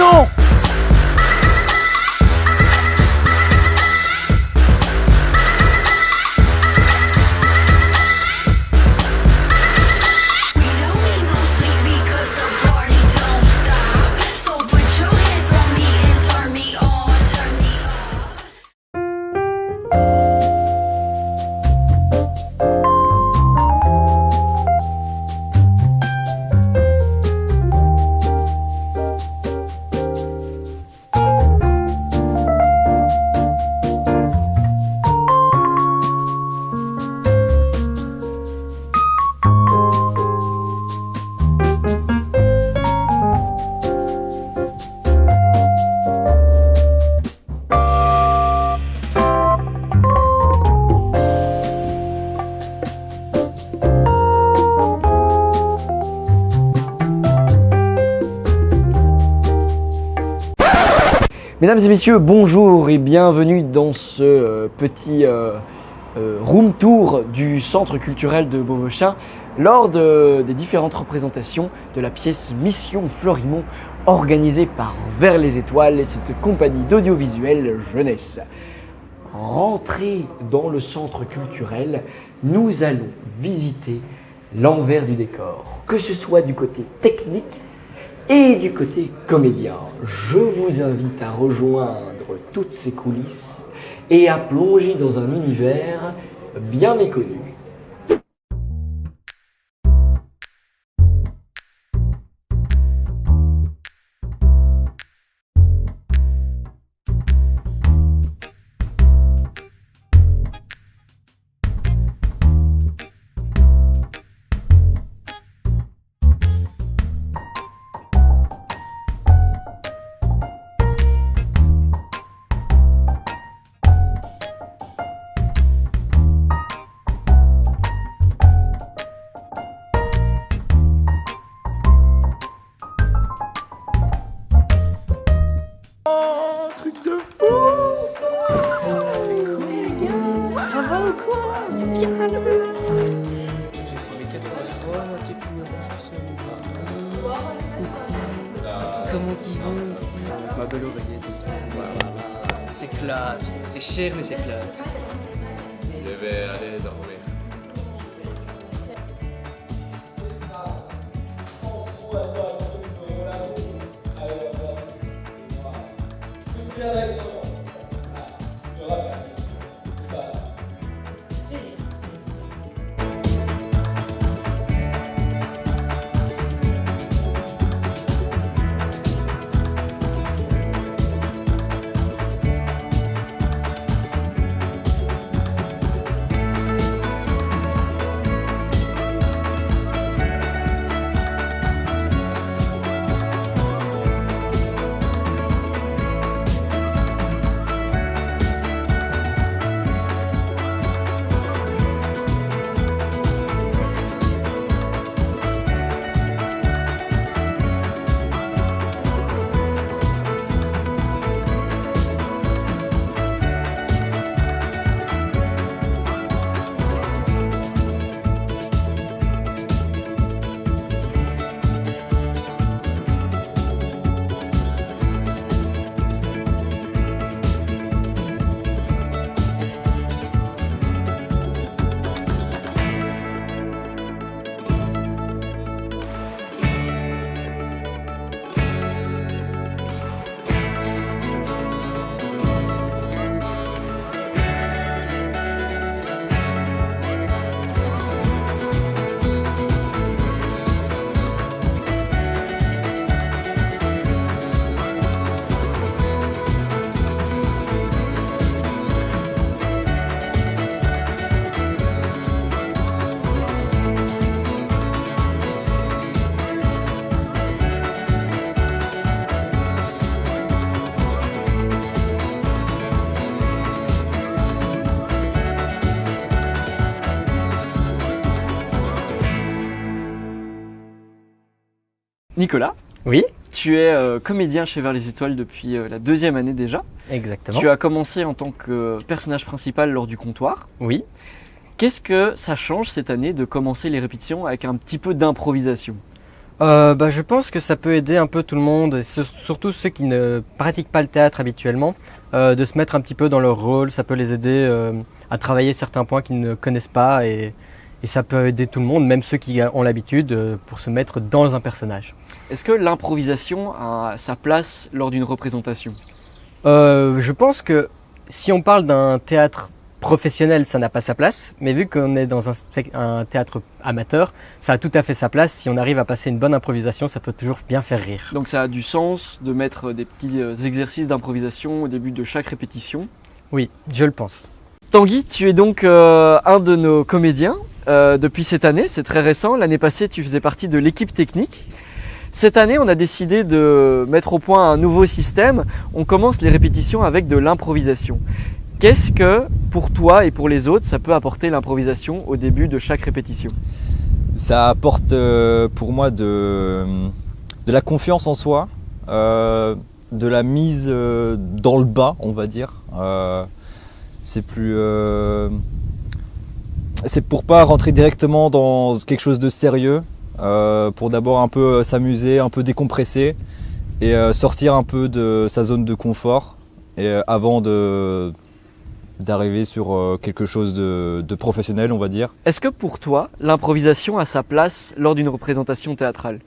non! Mesdames et messieurs, bonjour et bienvenue dans ce petit room tour du centre culturel de Beauvechain lors des différentes représentations de la pièce Mission Florimond organisée par Vers les Étoiles et cette compagnie d'audiovisuel jeunesse. Rentrés dans le centre culturel, nous allons visiter l'envers du décor, que ce soit du côté technique et du côté comédien. Je vous invite à rejoindre toutes ces coulisses et à plonger dans un univers bien méconnu. Truc de fou! Ça va ou quoi? Bien le... J'ai fait mes 4 fois, t'es plus Comment ils vont ici? ma belle oreillette. Voilà. C'est classe, c'est cher mais c'est classe. Je vais aller dormir. Nicolas, Oui, tu es comédien chez Vers les Étoiles depuis la 2e année déjà. exactement. Tu as commencé en tant que personnage principal lors du comptoir. Oui. Qu'est-ce que ça change cette année de commencer les répétitions avec un petit peu d'improvisation? Je pense que ça peut aider un peu tout le monde, et surtout ceux qui ne pratiquent pas le théâtre habituellement, de se mettre un petit peu dans leur rôle. Ça peut les aider à travailler certains points qu'ils ne connaissent pas, et ça peut aider tout le monde, même ceux qui ont l'habitude, pour se mettre dans un personnage. Est-ce que l'improvisation a sa place lors d'une représentation? Je pense que si on parle d'un théâtre professionnel, ça n'a pas sa place, mais vu qu'on est dans un théâtre amateur, ça a tout à fait sa place. Si on arrive à passer une bonne improvisation, ça peut toujours bien faire rire. Donc ça a du sens de mettre des petits exercices d'improvisation au début de chaque répétition. Oui, je le pense. Tanguy, tu es donc un de nos comédiens depuis cette année, c'est très récent. L'année passée, tu faisais partie de l'équipe technique. Cette année, on a décidé de mettre au point un nouveau système. On commence les répétitions avec de l'improvisation. Qu'est-ce que, pour toi et pour les autres, ça peut apporter l'improvisation au début de chaque répétition? Ça apporte pour moi de la confiance en soi, de la mise dans le bas, on va dire. C'est pour pas rentrer directement dans quelque chose de sérieux, pour d'abord un peu s'amuser, un peu décompresser et sortir un peu de sa zone de confort et avant d'arriver sur quelque chose de professionnel, on va dire. Est-ce que pour toi, l'improvisation a sa place lors d'une représentation théâtrale?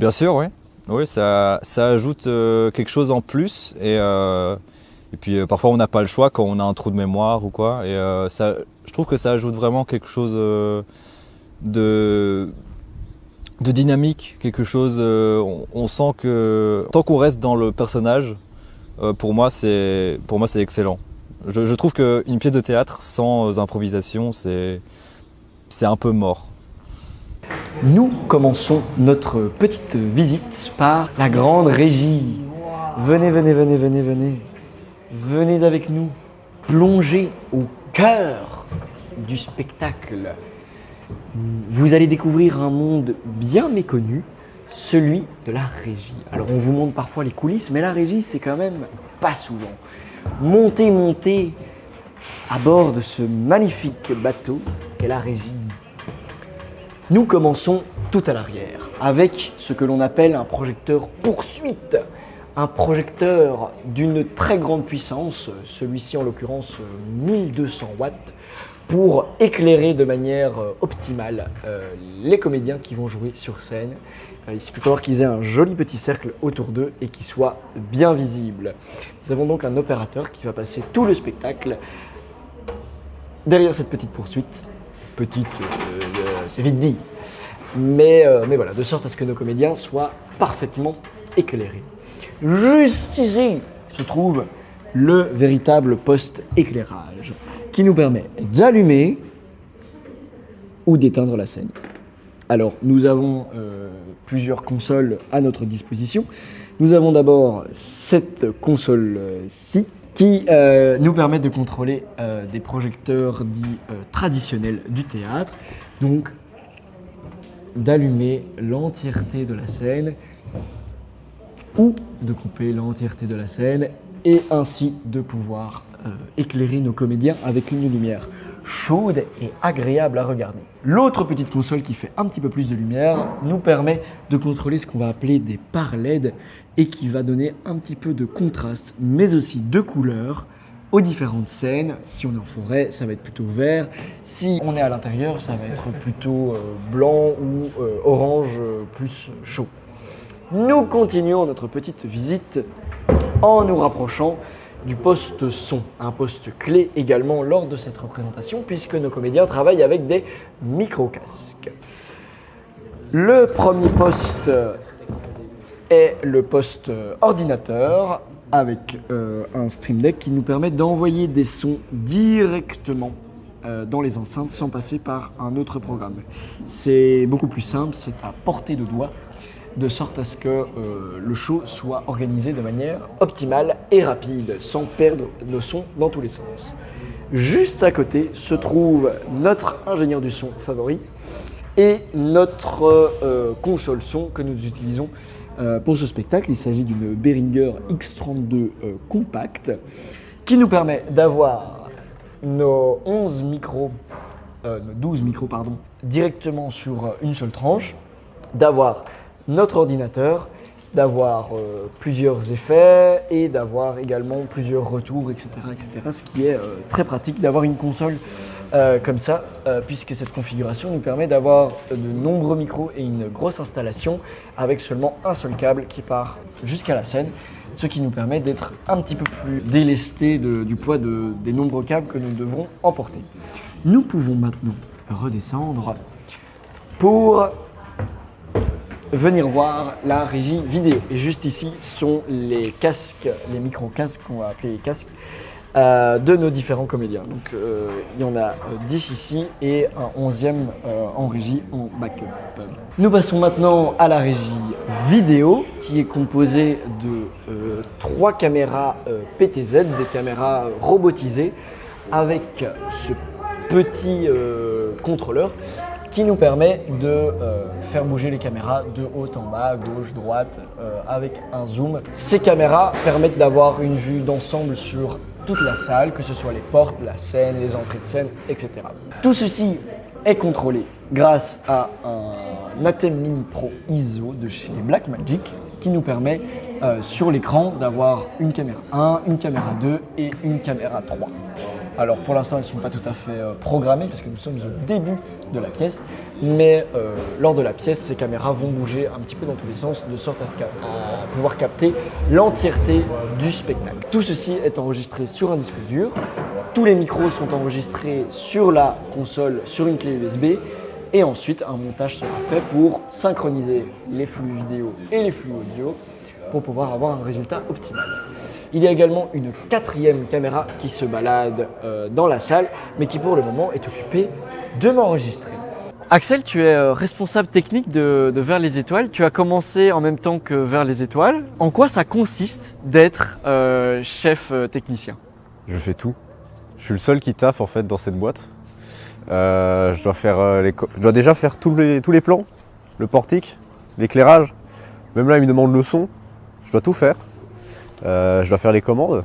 Bien sûr, oui. Oui, ça ajoute quelque chose en plus et puis parfois on n'a pas le choix quand on a un trou de mémoire ou quoi. Et je trouve que ça ajoute vraiment quelque chose de dynamique, quelque chose. On sent que tant qu'on reste dans le personnage, pour moi c'est excellent. Je trouve qu'une pièce de théâtre sans improvisation, c'est un peu mort. Nous commençons notre petite visite par la grande régie. Venez, venez, venez, venez, venez. Venez avec nous. Plongez au cœur du spectacle. Vous allez découvrir un monde bien méconnu, celui de la régie. Alors on vous montre parfois les coulisses, mais la régie c'est quand même pas souvent. Montez, montez à bord de ce magnifique bateau qu'est la régie. Nous commençons tout à l'arrière avec ce que l'on appelle un projecteur poursuite. Un projecteur d'une très grande puissance, celui-ci en l'occurrence 1200 watts, pour éclairer de manière optimale les comédiens qui vont jouer sur scène. Il faut savoir qu'ils aient un joli petit cercle autour d'eux et qu'ils soient bien visibles. Nous avons donc un opérateur qui va passer tout le spectacle derrière cette petite poursuite. Petite, c'est vite dit, mais voilà, de sorte à ce que nos comédiens soient parfaitement éclairés. Juste ici se trouve le véritable poste éclairage qui nous permet d'allumer ou d'éteindre la scène. Alors, nous avons plusieurs consoles à notre disposition. Nous avons d'abord cette console-ci qui nous permet de contrôler des projecteurs dits traditionnels du théâtre. Donc, d'allumer l'entièreté de la scène ou de couper l'entièreté de la scène et ainsi de pouvoir éclairer nos comédiens avec une lumière chaude et agréable à regarder. L'autre petite console qui fait un petit peu plus de lumière nous permet de contrôler ce qu'on va appeler des parts LED et qui va donner un petit peu de contraste mais aussi de couleur aux différentes scènes. Si on est en forêt, ça va être plutôt vert. Si on est à l'intérieur, ça va être plutôt blanc ou orange plus chaud. Nous continuons notre petite visite en nous rapprochant du poste son, un poste clé également lors de cette représentation puisque nos comédiens travaillent avec des micro-casques. Le premier poste est le poste ordinateur avec un stream deck qui nous permet d'envoyer des sons directement dans les enceintes sans passer par un autre programme. C'est beaucoup plus simple, c'est à portée de doigt, de sorte à ce que le show soit organisé de manière optimale et rapide, sans perdre nos sons dans tous les sens. Juste à côté se trouve notre ingénieur du son favori et notre console son que nous utilisons pour ce spectacle. Il s'agit d'une Behringer X32 compact qui nous permet d'avoir nos 12 micros directement sur une seule tranche. d'avoir notre ordinateur, d'avoir plusieurs effets et d'avoir également plusieurs retours, etc. Ce qui est très pratique d'avoir une console comme ça, puisque cette configuration nous permet d'avoir de nombreux micros et une grosse installation avec seulement un seul câble qui part jusqu'à la scène, ce qui nous permet d'être un petit peu plus délestés du poids des nombreux câbles que nous devrons emporter. Nous pouvons maintenant redescendre pour venir voir la régie vidéo. Et juste ici sont les casques, les micro-casques qu'on va appeler les casques de nos différents comédiens. Donc il y en a 10 ici et un 11e en régie en backup. Nous passons maintenant à la régie vidéo qui est composée de 3 caméras PTZ, des caméras robotisées avec ce petit contrôleur qui nous permet de faire bouger les caméras de haut en bas, gauche, droite, avec un zoom. Ces caméras permettent d'avoir une vue d'ensemble sur toute la salle, que ce soit les portes, la scène, les entrées de scène, etc. Tout ceci est contrôlé grâce à un Atem Mini Pro ISO de chez Blackmagic qui nous permet sur l'écran d'avoir une caméra 1, une caméra 2 et une caméra 3. Alors pour l'instant elles ne sont pas tout à fait programmées parce que nous sommes au début de la pièce, mais lors de la pièce ces caméras vont bouger un petit peu dans tous les sens de sorte à pouvoir capter l'entièreté du spectacle. Tout ceci est enregistré sur un disque dur, tous les micros sont enregistrés sur la console sur une clé USB et ensuite un montage sera fait pour synchroniser les flux vidéo et les flux audio pour pouvoir avoir un résultat optimal. Il y a également une 4e caméra qui se balade dans la salle, mais qui pour le moment est occupée de m'enregistrer. Axel, tu es responsable technique de Vers les Étoiles. Tu as commencé en même temps que Vers les Étoiles. En quoi ça consiste d'être chef technicien? Je fais tout. Je suis le seul qui taffe en fait dans cette boîte. Je dois déjà faire tous les plans, le portique, l'éclairage. Même là, il me demande le son. Je dois tout faire. Je dois faire les commandes.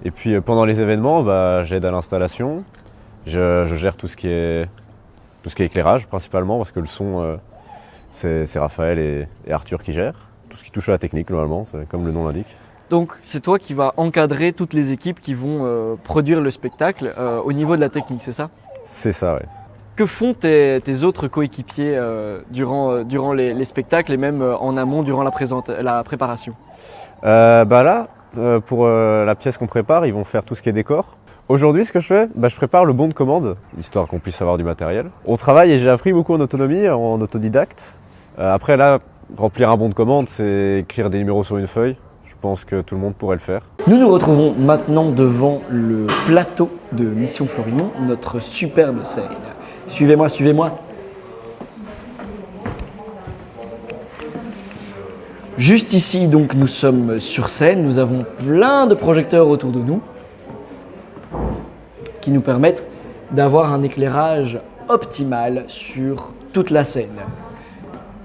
Et puis pendant les événements, j'aide à l'installation. Je gère tout ce qui est éclairage principalement parce que le son, c'est Raphaël et Arthur qui gèrent. Tout ce qui touche à la technique normalement, c'est comme le nom l'indique. Donc c'est toi qui vas encadrer toutes les équipes qui vont produire le spectacle au niveau de la technique, c'est ça? C'est ça, oui. Que font tes autres coéquipiers durant les spectacles et même en amont durant la préparation? Pour la pièce qu'on prépare, ils vont faire tout ce qui est décor. Aujourd'hui, ce que je fais, je prépare le bon de commande, histoire qu'on puisse avoir du matériel. On travaille et j'ai appris beaucoup en autonomie, en autodidacte. Après là, remplir un bon de commande, c'est écrire des numéros sur une feuille. Je pense que tout le monde pourrait le faire. Nous nous retrouvons maintenant devant le plateau de Mission Florillon, notre superbe scène. Suivez-moi, suivez-moi. Juste ici, donc, nous sommes sur scène. Nous avons plein de projecteurs autour de nous qui nous permettent d'avoir un éclairage optimal sur toute la scène.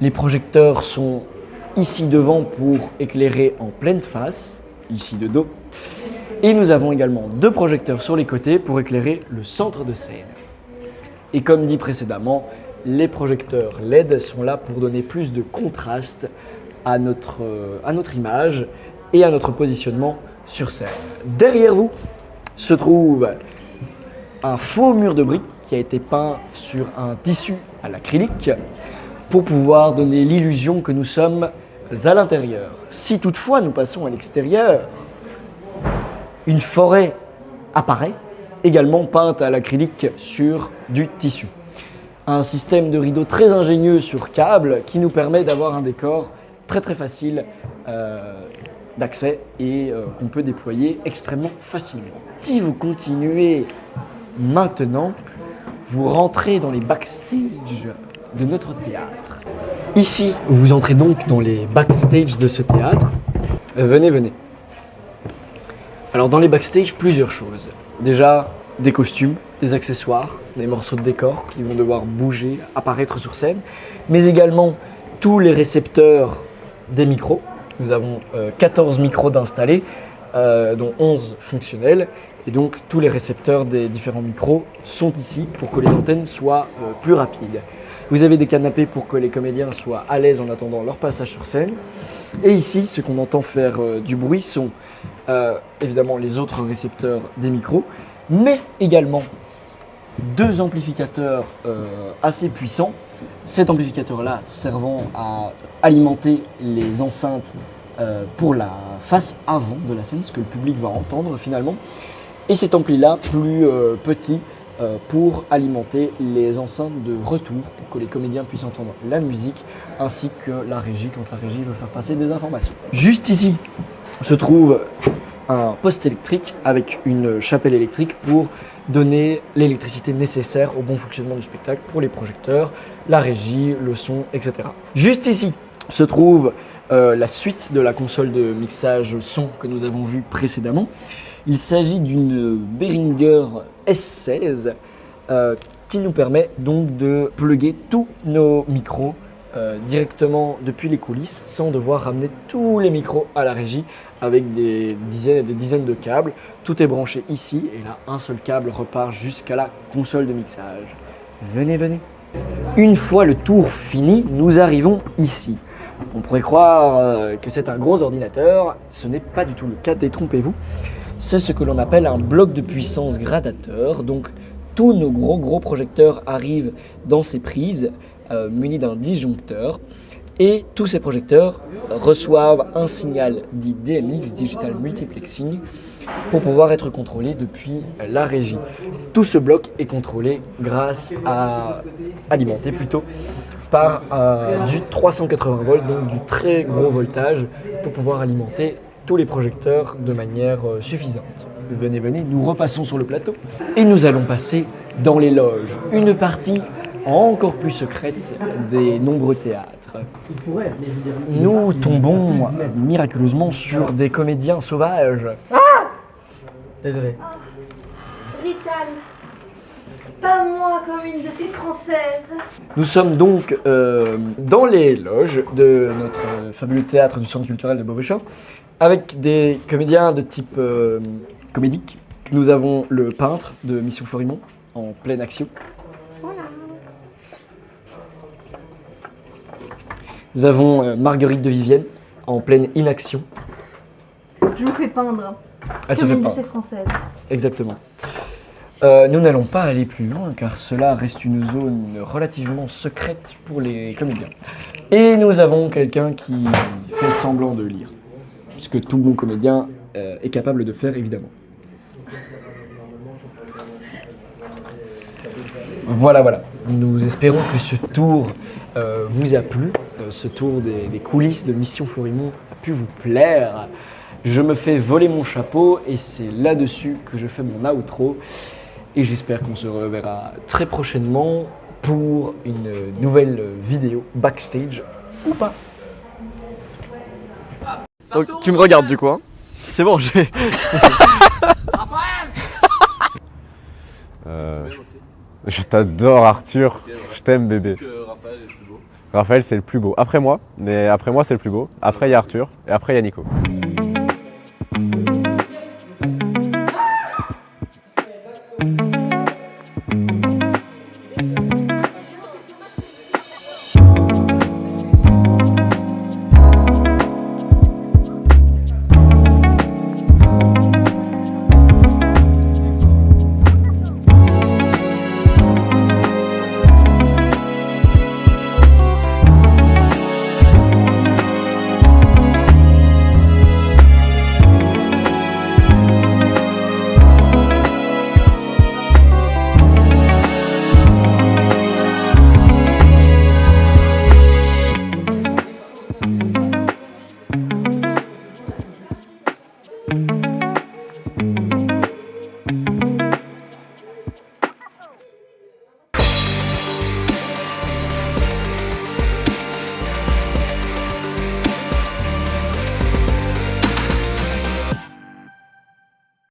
Les projecteurs sont ici devant pour éclairer en pleine face, ici de dos. Et nous avons également 2 projecteurs sur les côtés pour éclairer le centre de scène. Et comme dit précédemment, les projecteurs LED sont là pour donner plus de contraste à notre image et à notre positionnement sur scène. Derrière vous se trouve un faux mur de briques qui a été peint sur un tissu à l'acrylique pour pouvoir donner l'illusion que nous sommes à l'intérieur. Si toutefois nous passons à l'extérieur, une forêt apparaît, également peinte à l'acrylique sur du tissu. Un système de rideaux très ingénieux sur câble qui nous permet d'avoir un décor très facile d'accès et qu'on peut déployer extrêmement facilement. Si vous continuez maintenant, vous rentrez dans les backstage de notre théâtre. Ici, vous entrez donc dans les backstage de ce théâtre. Venez. Alors dans les backstage, plusieurs choses. Déjà, des costumes, des accessoires, des morceaux de décor qui vont devoir bouger, apparaître sur scène, mais également tous les récepteurs des micros. Nous avons 14 micros d'installés, dont 11 fonctionnels, Et donc tous les récepteurs des différents micros sont ici pour que les antennes soient plus rapides. Vous avez des canapés pour que les comédiens soient à l'aise en attendant leur passage sur scène. Et ici, ce qu'on entend faire du bruit sont évidemment les autres récepteurs des micros, mais également 2 amplificateurs assez puissants. Cet amplificateur-là servant à alimenter les enceintes pour la face avant de la scène, ce que le public va entendre finalement. Et cet ampli-là, plus petit, pour alimenter les enceintes de retour, pour que les comédiens puissent entendre la musique, ainsi que la régie, quand la régie veut faire passer des informations. Juste ici se trouve un poste électrique avec une chapelle électrique pour donner l'électricité nécessaire au bon fonctionnement du spectacle pour les projecteurs, la régie, le son, etc. Juste ici se trouve la suite de la console de mixage son que nous avons vue précédemment. Il s'agit d'une Behringer S16 qui nous permet donc de plugger tous nos micros directement depuis les coulisses sans devoir ramener tous les micros à la régie avec des dizaines et des dizaines de câbles. Tout est branché ici et là un seul câble repart jusqu'à la console de mixage. Venez, venez. Une fois le tour fini, nous arrivons ici. On pourrait croire que c'est un gros ordinateur, ce n'est pas du tout le cas, détrompez-vous. C'est ce que l'on appelle un bloc de puissance gradateur. Donc tous nos gros projecteurs arrivent dans ces prises munis d'un disjoncteur. Et tous ces projecteurs reçoivent un signal dit DMX, Digital Multiplexing, pour pouvoir être contrôlé depuis la régie. Tout ce bloc est contrôlé alimenté plutôt, par du 380 volts, donc du très gros voltage, pour pouvoir alimenter tous les projecteurs de manière suffisante. Venez, venez, nous repassons sur le plateau et nous allons passer dans les loges. Une partie encore plus secrète des nombreux théâtres. Nous tombons miraculeusement sur des comédiens sauvages. Désolé. Rital, pas moi comme une de tes françaises. Nous sommes donc dans les loges de notre fabuleux théâtre du Centre culturel de Beauvais-Champ avec des comédiens de type comédique. Nous avons le peintre de Mission Florimont en pleine action. Nous avons Marguerite de Vivienne en pleine inaction. Je vous fais peindre Elle se comme fait une de peindre. ces françaises. Exactement. Nous n'allons pas aller plus loin car cela reste une zone relativement secrète pour les comédiens. Et nous avons quelqu'un qui fait semblant de lire, puisque tout bon comédien est capable de faire évidemment. Voilà. Nous espérons que ce tour vous a plu, ce tour des coulisses de Mission Florimont a pu vous plaire. Je me fais voler mon chapeau et c'est là-dessus que je fais mon outro. Et j'espère qu'on se reverra très prochainement pour une nouvelle vidéo backstage ou pas. Donc tu me regardes du coup, hein? C'est bon, j'ai... Je t'adore Arthur, je t'aime bébé. Raphaël est le plus beau. Raphaël c'est le plus beau. Après moi, mais après moi c'est le plus beau. Après il y a Arthur et après il y a Nico.